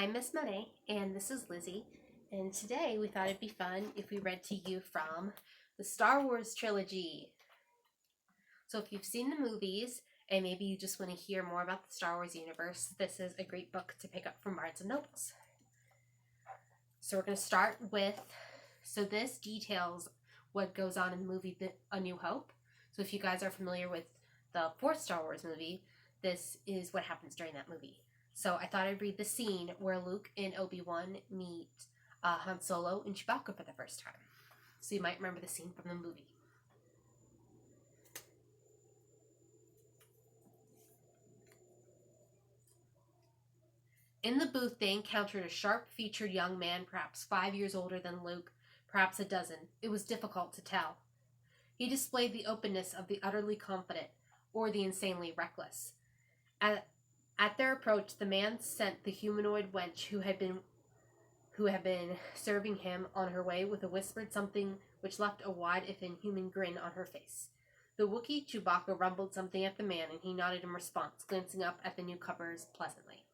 I'm Miss Monet, and this is Lizzie, and today we thought it'd be fun if we read to you from the Star Wars trilogy. So if you've seen the movies, and maybe you just want to hear more about the Star Wars universe, this is a great book to pick up from Barnes & Nobles. So we're going to start with, this details what goes on in the movie A New Hope. So if you guys are familiar with the fourth Star Wars movie, this is what happens during that movie. So I thought I'd read the scene where Luke and Obi-Wan meet Han Solo and Chewbacca for the first time. So you might remember the scene from the movie. In the booth, they encountered a sharp-featured young man, perhaps 5 years older than Luke, perhaps a dozen. It was difficult to tell. He displayed the openness of the utterly confident or the insanely reckless. At their approach, the man sent the humanoid wench who had been serving him on her way with a whispered something which left a wide, if inhuman, grin on her face. The Wookiee Chewbacca rumbled something at the man, and he nodded in response, glancing up at the newcomers pleasantly.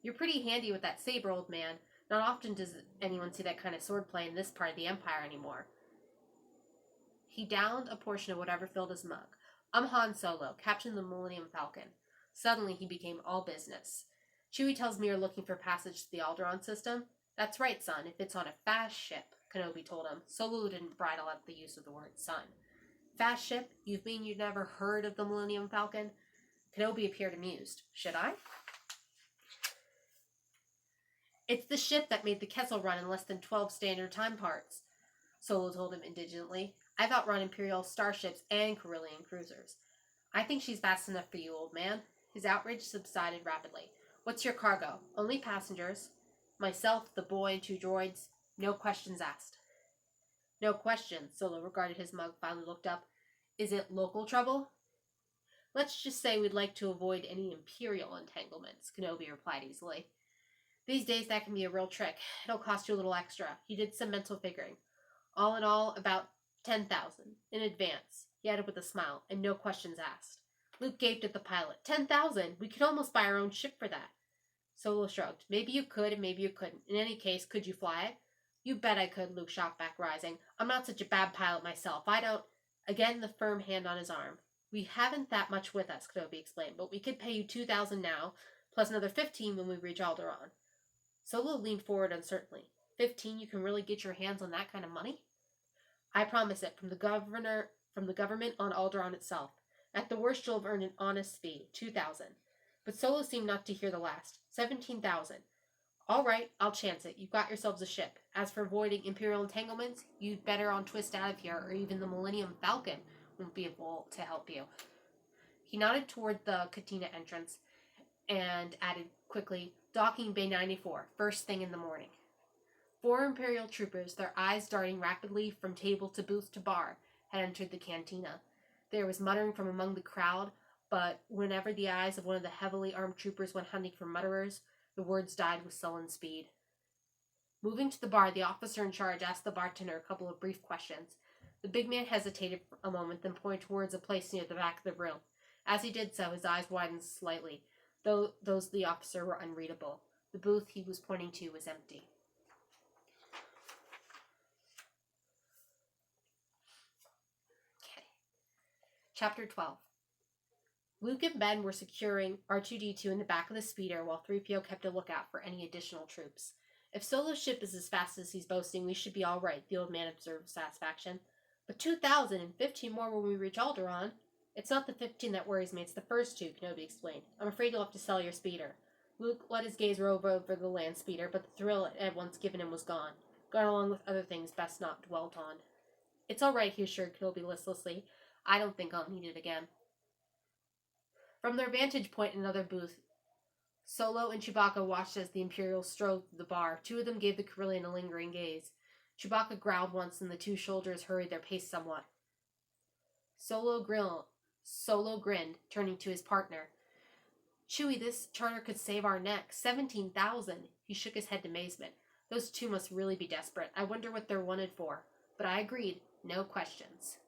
"You're pretty handy with that saber, old man. Not often does anyone see that kind of swordplay in this part of the Empire anymore." He downed a portion of whatever filled his mug. "I'm Han Solo, captain of the Millennium Falcon." Suddenly he became all business. "Chewie tells me you're looking for passage to the Alderaan system." "That's right, son, if it's on a fast ship," Kenobi told him. Solo didn't bridle at the use of the word son. "Fast ship? You mean you'd never heard of the Millennium Falcon?" Kenobi appeared amused. "Should I?" "It's the ship that made the Kessel Run in less than 12 standard time parts," Solo told him indignantly. "I've outrun Imperial starships and Corellian cruisers." "I think she's fast enough for you, old man." His outrage subsided rapidly. "What's your cargo?" "Only passengers. Myself, the boy, and 2 droids. No questions asked." "No questions." Solo regarded his mug, finally looked up. "Is it local trouble?" "Let's just say we'd like to avoid any Imperial entanglements," Kenobi replied easily. "These days that can be a real trick. It'll cost you a little extra." He did some mental figuring. "All in all, about 10,000 in advance," he added with a smile, "and no questions asked." Luke gaped at the pilot. 10,000? We could almost buy our own ship for that." Solo shrugged. "Maybe you could, and maybe you couldn't. In any case, could you fly it?" "You bet I could," Luke shot back, rising. "I'm not such a bad pilot myself. I don't—" Again, the firm hand on his arm. "We haven't that much with us," Kenobi explained, "but we could pay you 2,000 now, plus another 15 when we reach Alderaan." Solo leaned forward uncertainly. 15? You can really get your hands on that kind of money?" "I promise it, from the government on Alderaan itself. At the worst, you'll have earned an honest fee, 2,000. But Solo seemed not to hear the last. 17,000. "All right, I'll chance it. You've got yourselves a ship. As for avoiding Imperial entanglements, you'd better on twist out of here, or even the Millennium Falcon won't be able to help you." He nodded toward the Katina entrance and added quickly, "Docking Bay 94, first thing in the morning." 4 Imperial troopers, their eyes darting rapidly from table to booth to bar, had entered the cantina. There was muttering from among the crowd, but whenever the eyes of one of the heavily armed troopers went hunting for mutterers, the words died with sullen speed. Moving to the bar, the officer in charge asked the bartender a couple of brief questions. The big man hesitated a moment, then pointed towards a place near the back of the room. As he did so, his eyes widened slightly, though those of the officer were unreadable. The booth he was pointing to was empty. Chapter 12. Luke and Ben were securing R2-D2 in the back of the speeder while 3PO kept a lookout for any additional troops. "If Solo's ship is as fast as he's boasting, we should be all right," the old man observed with satisfaction. "But 2,000 and 15 more when we reach Alderaan." "It's not the 15 that worries me, it's the first 2, Kenobi explained. "I'm afraid you'll have to sell your speeder." Luke let his gaze rove over the land speeder, but the thrill it had once given him was gone along with other things best not dwelt on. "It's all right," he assured Kenobi listlessly. "I don't think I'll need it again." From their vantage point in another booth, Solo and Chewbacca watched as the Imperials strode through the bar. 2 of them gave the Corellian a lingering gaze. Chewbacca growled once, and the 2 soldiers hurried their pace somewhat. Solo grinned, turning to his partner. "Chewie, this charter could save our necks. 17,000. He shook his head in amazement. "Those 2 must really be desperate. I wonder what they're wanted for." But I agreed. No questions.